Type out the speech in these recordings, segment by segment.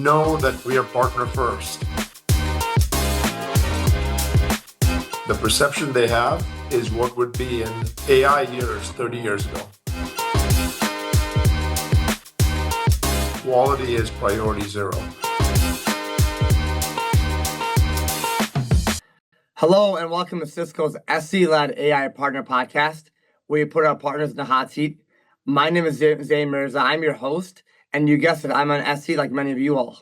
know that we are partner first, the perception they have is what would be in AI years, 30 years ago. Quality is priority zero. Hello and welcome to Cisco's SE-led AI Partner Podcast, where we put our partners in the hot seat. My name is Zain Mirza. I'm your host, and you guessed it, I'm an SE like many of you all.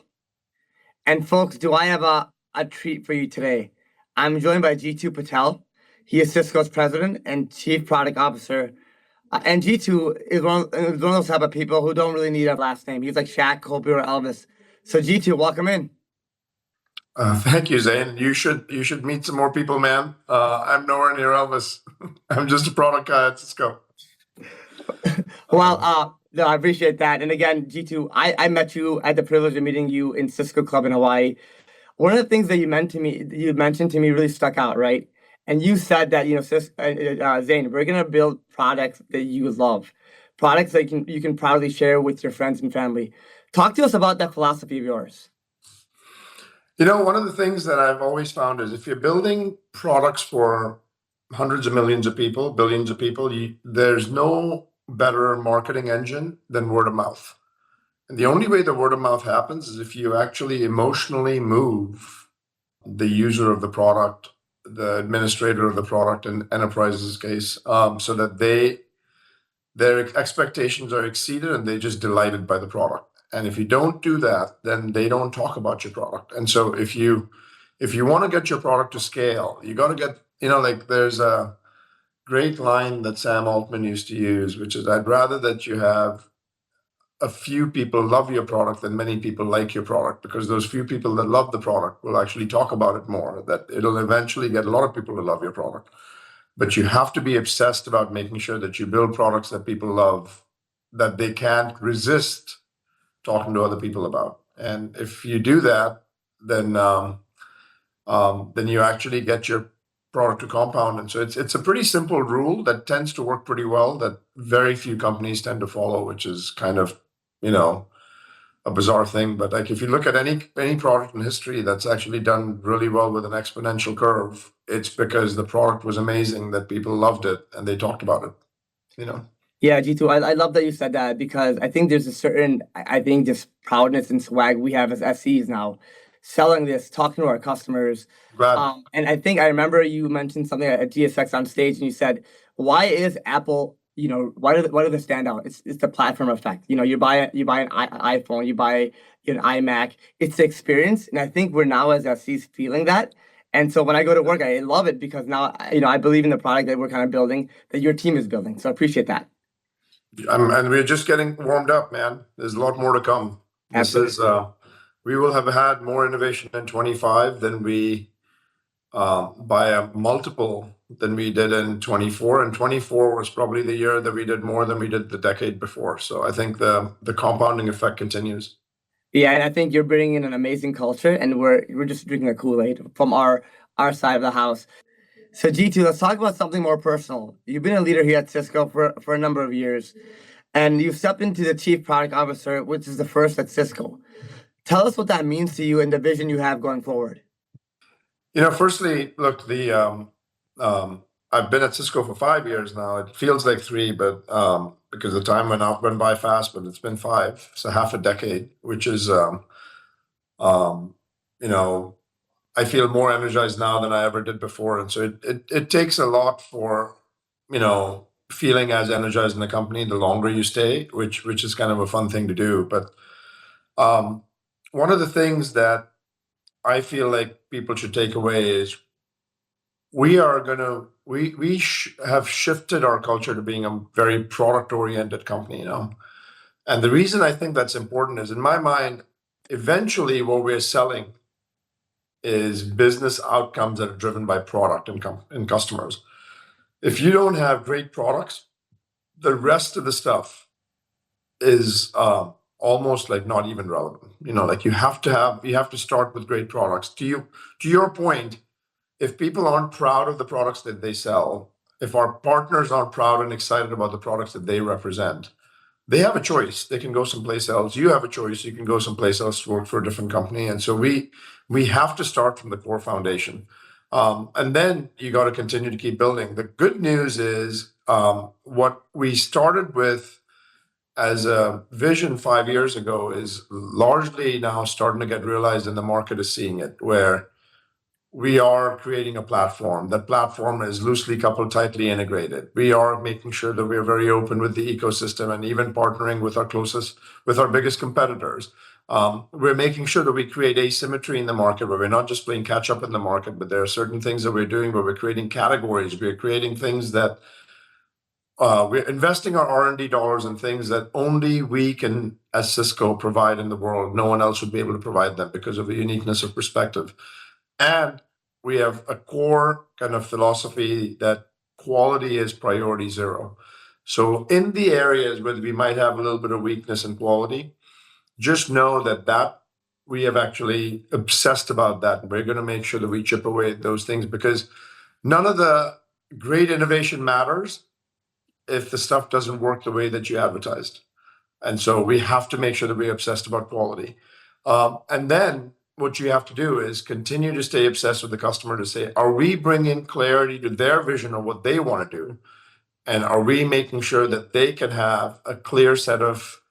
And folks, do I have a treat for you today? I'm joined by Jeetu Patel. He is Cisco's president and chief product officer. And Jeetu is one of those type of people who don't really need a last name. He's like Shaq, Kobe, or Elvis. So Jeetu, welcome in. Thank you, Zain. You should meet some more people, man. I'm nowhere near Elvis. I'm just a product guy at Cisco. Well, no, I appreciate that. And again, Jeetu, I met you, I had the privilege of meeting you in Cisco Club in Hawaii. One of the things that you mentioned to me really stuck out, right? And you said that, Zain, we're gonna build products that you love, products that you can proudly share with your friends and family. Talk to us about that philosophy of yours. One of the things that I've always found is if you're building products for hundreds of millions of people, billions of people, there's no better marketing engine than word of mouth. And the only way the word of mouth happens is if you actually emotionally move the user of the product, the administrator of the product in enterprise's case, so that their expectations are exceeded and they're just delighted by the product. And if you don't do that, then they don't talk about your product. And so if you want to get your product to scale, you got to get, there's a great line that Sam Altman used to use, which is, I'd rather that you have a few people love your product than many people like your product, because those few people that love the product will actually talk about it more, that it'll eventually get a lot of people to love your product. But you have to be obsessed about making sure that you build products that people love, that they can't resist talking to other people about. And if you do that, then you actually get your product to compound. And so it's a pretty simple rule that tends to work pretty well, that very few companies tend to follow, which is kind of, a bizarre thing. But like if you look at any product in history that's actually done really well with an exponential curve, it's because the product was amazing, that people loved it and they talked about it. Yeah, Jeetu, I love that you said that, because I think there's a certain, just proudness and swag we have as SEs now, selling this, talking to our customers. And I think I remember you mentioned something at GSX on stage, and you said, why is Apple, why do they stand out? It's the platform effect. You buy an iPhone, you buy an iMac, it's the experience. And I think we're now as SEs feeling that. And so when I go to work, I love it, because now, I believe in the product that we're kind of building, that your team is building. So I appreciate that. And we're just getting warmed up, man. There's a lot more to come. We will have had more innovation in 25 than we, by a multiple than we did in 24. And 24 was probably the year that we did more than we did the decade before. So I think the compounding effect continues. Yeah, and I think you're bringing in an amazing culture, and we're just drinking a Kool-Aid from our side of the house. So Jeetu, let's talk about something more personal. You've been a leader here at Cisco for a number of years, and you've stepped into the chief product officer, which is the first at Cisco. Tell us what that means to you and the vision you have going forward. Firstly, look, I've been at Cisco for 5 years now. It feels like 3, but because the time went by fast, but it's been 5, so half a decade, which is, I feel more energized now than I ever did before. And so it takes a lot for, feeling as energized in the company the longer you stay, which is kind of a fun thing to do. But one of the things that I feel like people should take away is we have shifted our culture to being a very product-oriented company, And the reason I think that's important is, in my mind, eventually what we're selling is business outcomes that are driven by product and customers. If you don't have great products, the rest of the stuff is almost like not even relevant. Like you have to start with great products. To your point, if people aren't proud of the products that they sell, if our partners aren't proud and excited about the products that they represent, they have a choice. They can go someplace else. You have a choice. You can go someplace else to work for a different company. And so we have to start from the core foundation. And then you got to continue to keep building. The good news is what we started with as a vision 5 years ago is largely now starting to get realized, and the market is seeing it, where we are creating a platform. That platform is loosely coupled, tightly integrated. We are making sure that we're very open with the ecosystem and even partnering with our biggest competitors. We're making sure that we create asymmetry in the market, where we're not just playing catch up in the market, but there are certain things that we're doing where we're creating categories. We're creating things that we're investing our R&D dollars in things that only we can, as Cisco, provide in the world. No one else would be able to provide them because of the uniqueness of perspective. And we have a core kind of philosophy that quality is priority zero. So in the areas where we might have a little bit of weakness in quality, just know that we have actually obsessed about that. And we're going to make sure that we chip away at those things, because none of the great innovation matters if the stuff doesn't work the way that you advertised. And so we have to make sure that we're obsessed about quality. And then what you have to do is continue to stay obsessed with the customer to say, are we bringing clarity to their vision of what they want to do? And are we making sure that they can have a clear set of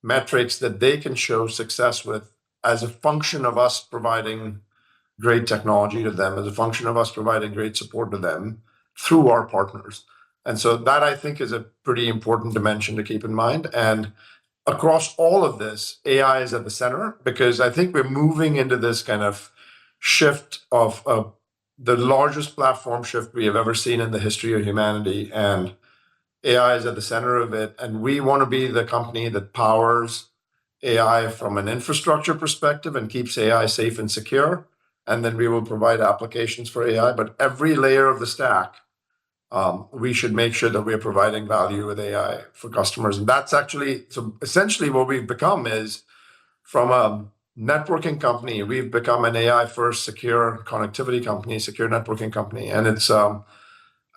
metrics that they can show success with as a function of us providing great technology to them, as a function of us providing great support to them through our partners? And so that, I think, is a pretty important dimension to keep in mind. And across all of this, AI is at the center, because I think we're moving into this kind of shift of the largest platform shift we have ever seen in the history of humanity. And AI is at the center of it. And we want to be the company that powers AI from an infrastructure perspective and keeps AI safe and secure. And then we will provide applications for AI. But every layer of the stack, we should make sure that we're providing value with AI for customers. And that's actually, so essentially what we've become is, from a networking company, we've become an AI first secure connectivity company, secure networking company, and it's and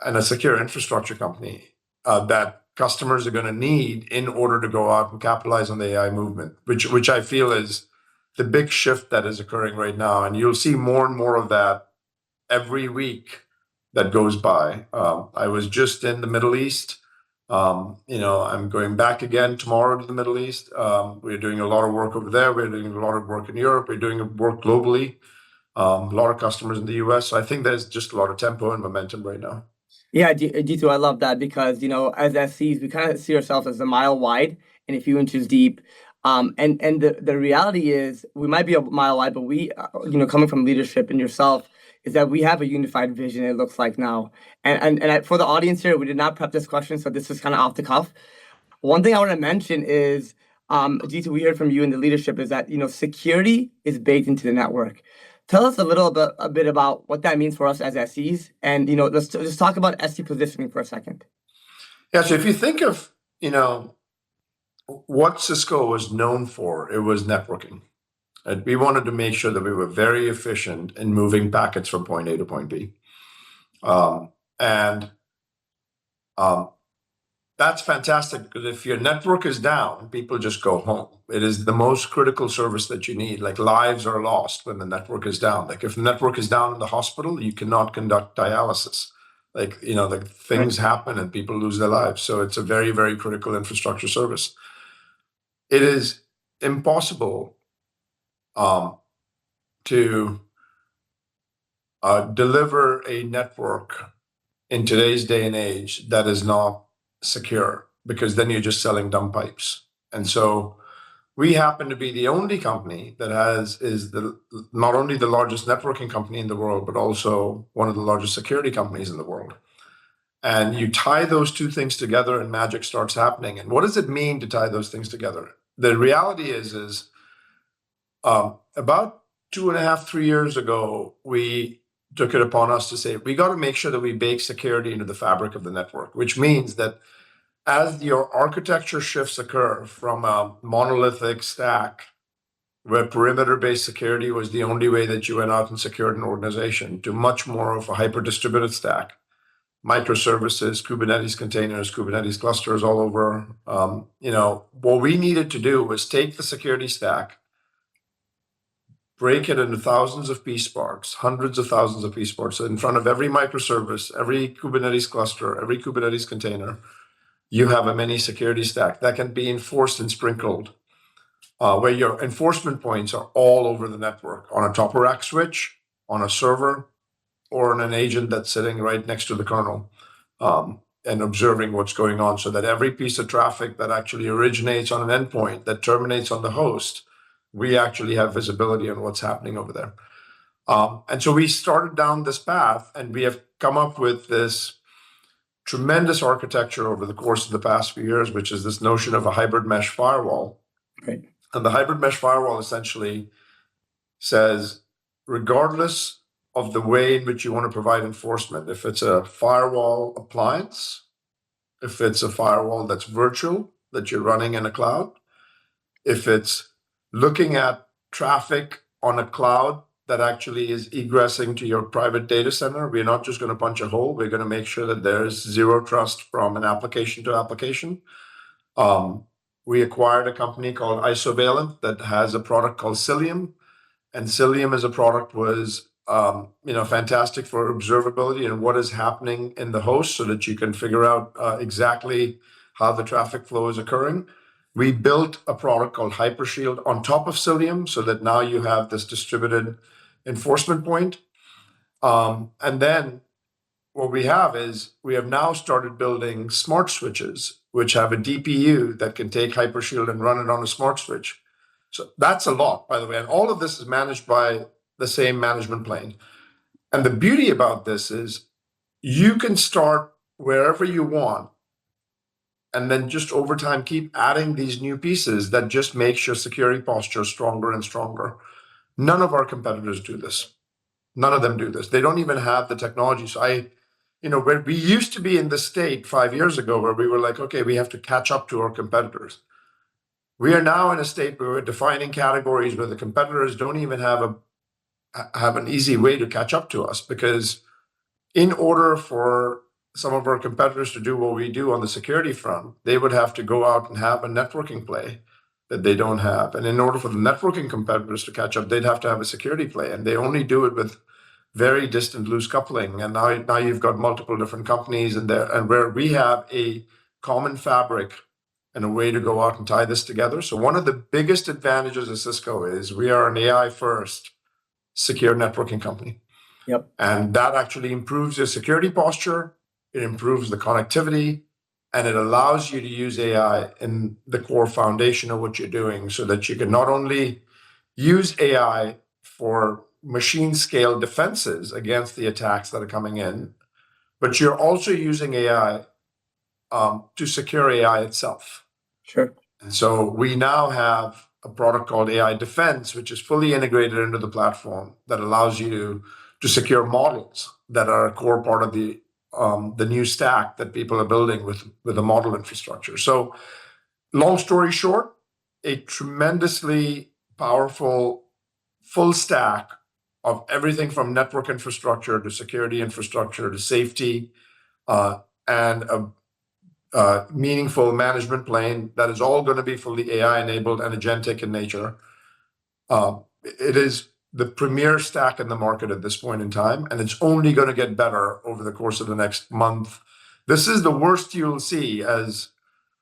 a secure infrastructure company that customers are going to need in order to go out and capitalize on the AI movement, which I feel is the big shift that is occurring right now. And you'll see more and more of that every week that goes by. I was just in the Middle East. I'm going back again tomorrow to the Middle East. We're doing a lot of work over there. We're doing a lot of work in Europe. We're doing work globally. A lot of customers in the US. So I think there's just a lot of tempo and momentum right now. Yeah, Jeetu, I love that because, as SCs, we kind of see ourselves as a mile wide and a few inches deep. And the reality is we might be a mile wide, but we, coming from leadership and yourself, is that we have a unified vision, it looks like now. For the audience here, we did not prep this question, so this is kind of off the cuff. One thing I want to mention is, Jeetu, we heard from you in the leadership is that, security is baked into the network. Tell us a bit about what that means for us as SEs, and let's just talk about SE positioning for a second. Yeah. So if you think of what Cisco was known for, it was networking. And we wanted to make sure that we were very efficient in moving packets from point A to point B, and that's fantastic, because if your network is down, people just go home. It is the most critical service that you need. Like, lives are lost when the network is down. Like, if the network is down in the hospital, you cannot conduct dialysis. Like things happen and people lose their lives. So it's a very, very critical infrastructure service. It is impossible to deliver a network in today's day and age that is not secure, because then you're just selling dumb pipes. And so we happen to be the only company that is not only the largest networking company in the world, but also one of the largest security companies in the world. And you tie those two things together and magic starts happening. And what does it mean to tie those things together? The reality is about 2.5, 3 years ago, we took it upon us to say, we got to make sure that we bake security into the fabric of the network, which means that as your architecture shifts occur from a monolithic stack where perimeter-based security was the only way that you went out and secured an organization, to much more of a hyper-distributed stack, microservices, Kubernetes containers, Kubernetes clusters all over. What we needed to do was take the security stack, break it into thousands of piece parts, hundreds of thousands of piece parts. So in front of every microservice, every Kubernetes cluster, every Kubernetes container, you have a mini security stack that can be enforced and sprinkled, where your enforcement points are all over the network on a top of rack switch, on a server, or on an agent that's sitting right next to the kernel, and observing what's going on, so that every piece of traffic that actually originates on an endpoint that terminates on the host, we actually have visibility on what's happening over there. And so we started down this path, and we have come up with this tremendous architecture over the course of the past few years, which is this notion of a hybrid mesh firewall. Right. And the hybrid mesh firewall essentially says, regardless of the way in which you want to provide enforcement, if it's a firewall appliance, if it's a firewall that's virtual, that you're running in a cloud, if it's looking at traffic on a cloud that actually is egressing to your private data center, we're not just going to punch a hole. We're going to make sure that there's zero trust from an application to application. We acquired a company called Isovalent that has a product called Cilium, and Cilium as a product was fantastic for observability and what is happening in the host, so that you can figure out exactly how the traffic flow is occurring. We built a product called Hypershield on top of Cilium, so that now you have this distributed enforcement point. And then what we have is we have now started building smart switches, which have a DPU that can take Hypershield and run it on a smart switch. So that's a lot, by the way. And all of this is managed by the same management plane. And the beauty about this is you can start wherever you want, and then just over time keep adding these new pieces that just makes your security posture stronger and stronger. None of our competitors do this. None of them do this. They don't even have the technology. So where we used to be in the state 5 years ago, where we were like, okay, we have to catch up to our competitors. We are now in a state where we're defining categories where the competitors don't even have an easy way to catch up to us, because in order for some of our competitors to do what we do on the security front, they would have to go out and have a networking play that they don't have. And in order for the networking competitors to catch up, they'd have to have a security play. And they only do it with very distant loose coupling. And now you've got multiple different companies and where we have a common fabric and a way to go out and tie this together. So one of the biggest advantages of Cisco is we are an AI first secure networking company. Yep. And that actually improves your security posture. It improves the connectivity, and it allows you to use AI in the core foundation of what you're doing, so that you can not only use AI for machine scale defenses against the attacks that are coming in, but you're also using AI to secure AI itself. Sure. And so we now have a product called AI Defense, which is fully integrated into the platform that allows you to secure models that are a core part of the new stack that people are building with the model infrastructure. So long story short, a tremendously powerful full stack of everything from network infrastructure to security infrastructure to safety, and a meaningful management plane that is all going to be fully AI enabled and agentic in nature. It is the premier stack in the market at this point in time, and it's only going to get better over the course of the next month. This is the worst you'll see, as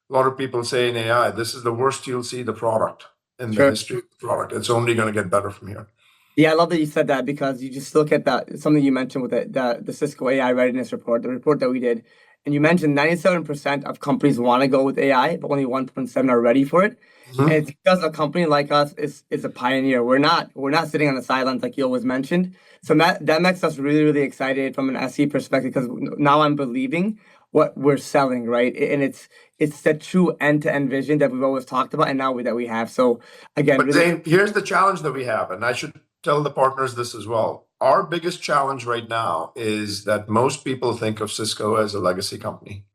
a lot of people say in AI, this is the worst you'll see the product in the history of the product. It's only going to get better from here. Yeah, I love that you said that, because you just look at that, something you mentioned with the Cisco AI readiness report, the report that we did. And you mentioned 97% of companies want to go with AI, but only 1.7 are ready for it. Mm-hmm. And it's because a company like us is a pioneer. We're not sitting on the sidelines like you always mentioned. So that makes us really, really excited from an SE perspective, because now I'm believing what we're selling, right? And it's the true end-to-end vision that we've always talked about, and now that we have. So again, but Zane, here's the challenge that we have, and I should tell the partners this as well. Our biggest challenge right now is that most people think of Cisco as a legacy company.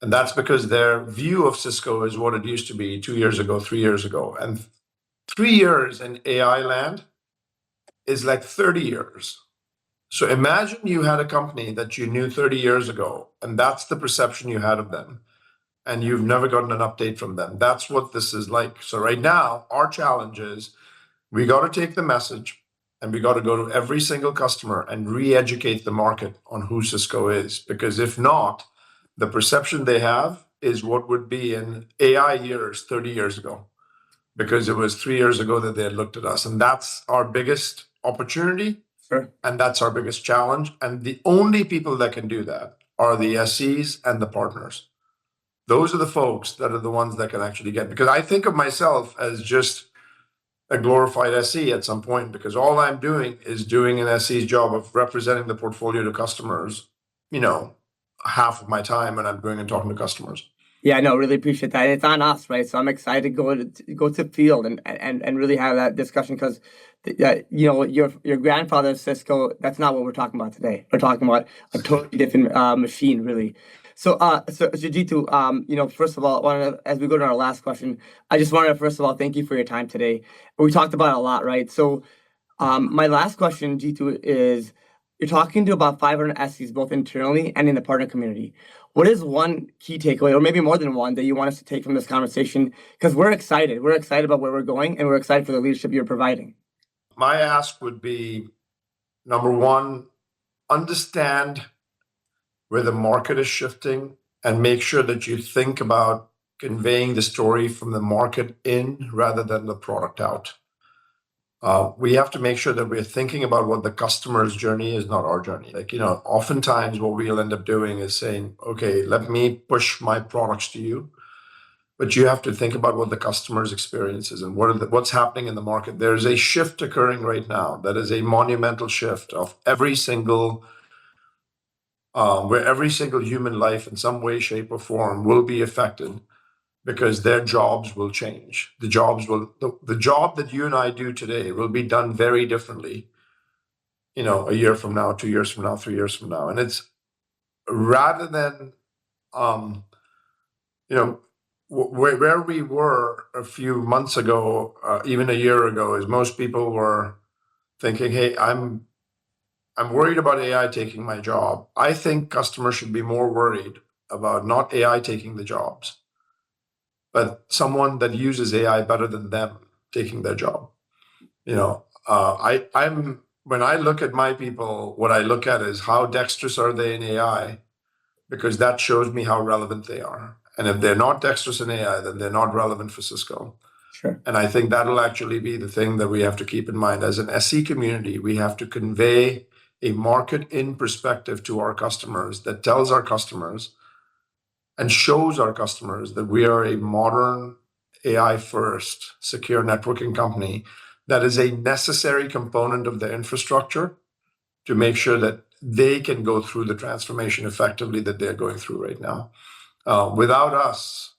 And that's because their view of Cisco is what it used to be 2 years ago, 3 years ago. And 3 years in AI land is like 30 years. So imagine you had a company that you knew 30 years ago, and that's the perception you had of them, and you've never gotten an update from them. That's what this is like. So right now, our challenge is we got to take the message and we got to go to every single customer and re-educate the market on who Cisco is. Because if not, the perception they have is what would be in AI years 30 years ago, because it was 3 years ago that they had looked at us. And that's our biggest opportunity. Sure. And that's our biggest challenge. And the only people that can do that are the SEs and the partners. Those are the folks that are the ones that can actually get, because I think of myself as just a glorified SE at some point, because all I'm doing is doing an SE's job of representing the portfolio to customers, half of my time when I'm going and talking to customers. Yeah, no, really appreciate that. It's on us, right? So I'm excited to go to field and really have that discussion, because your grandfather's Cisco, that's not what we're talking about today. We're talking about a totally different machine, really. So Jeetu, first of all, as we go to our last question, I just wanted to first of all thank you for your time today. We talked about it a lot, right? So my last question, Jeetu, is you're talking to about 500 SEs, both internally and in the partner community. What is one key takeaway, or maybe more than one, that you want us to take from this conversation? Because we're excited. We're excited about where we're going, and we're excited for the leadership you're providing. My ask would be, number one, understand where the market is shifting and make sure that you think about conveying the story from the market in rather than the product out. We have to make sure that we're thinking about what the customer's journey is, not our journey. Oftentimes what we'll end up doing is saying, okay, let me push my products to you, but you have to think about what the customer's experience is and what's happening in the market. There's a shift occurring right now that is a monumental shift of where every single human life in some way, shape, or form will be affected, because their jobs will change. The job that you and I do today will be done very differently, a year from now, 2 years from now, 3 years from now. And it's rather than, where we were a few months ago, even a year ago, is most people were thinking, hey, I'm worried about AI taking my job. I think customers should be more worried about not AI taking the jobs, but someone that uses AI better than them taking their job. When I look at my people, what I look at is how dexterous are they in AI, because that shows me how relevant they are. And if they're not dexterous in AI, then they're not relevant for Cisco. Sure. And I think that'll actually be the thing that we have to keep in mind. As an SE community, we have to convey a market in perspective to our customers that tells our customers and shows our customers that we are a modern AI first secure networking company that is a necessary component of the infrastructure to make sure that they can go through the transformation effectively that they're going through right now. Without us,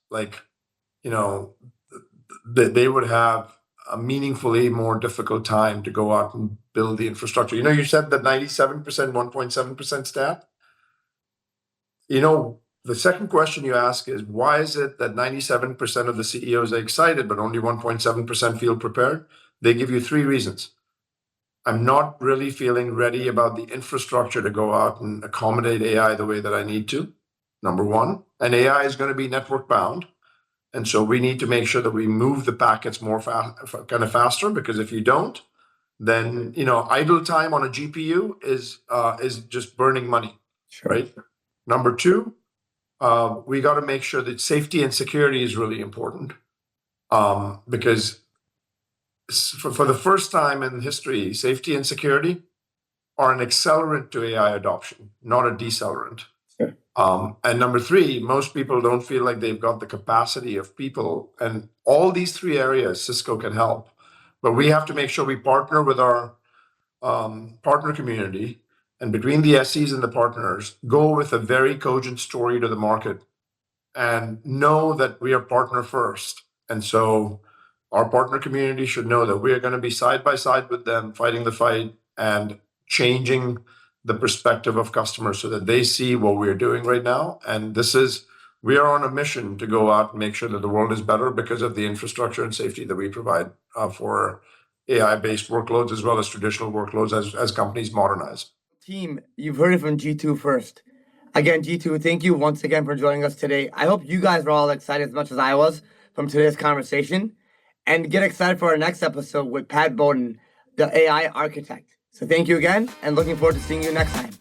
they would have a meaningfully more difficult time to go out and build the infrastructure. You said that 97%, 1.7% stat. The second question you ask is, why is it that 97% of the CEOs are excited, but only 1.7% feel prepared? They give you 3 reasons. I'm not really feeling ready about the infrastructure to go out and accommodate AI the way that I need to, number one. And AI is going to be network bound. And so we need to make sure that we move the packets more faster, because if you don't, then idle time on a GPU is just burning money. Sure. Right? Number 2, we got to make sure that safety and security is really important, because for the first time in history, safety and security are an accelerant to AI adoption, not a decelerant. Sure. And number 3, most people don't feel like they've got the capacity of people. And all these 3 areas Cisco can help. But we have to make sure we partner with our partner community, and between the SEs and the partners, go with a very cogent story to the market and know that we are partner first. And so our partner community should know that we are going to be side by side with them, fighting the fight and changing the perspective of customers so that they see what we're doing right now. And we are on a mission to go out and make sure that the world is better because of the infrastructure and safety that we provide for AI-based workloads as well as traditional workloads as companies modernize. Team, you've heard it from G2 first. Again, G2, thank you once again for joining us today. I hope you guys were all excited as much as I was from today's conversation. And get excited for our next episode with Pat Bowden, the AI architect. So thank you again, and looking forward to seeing you next time.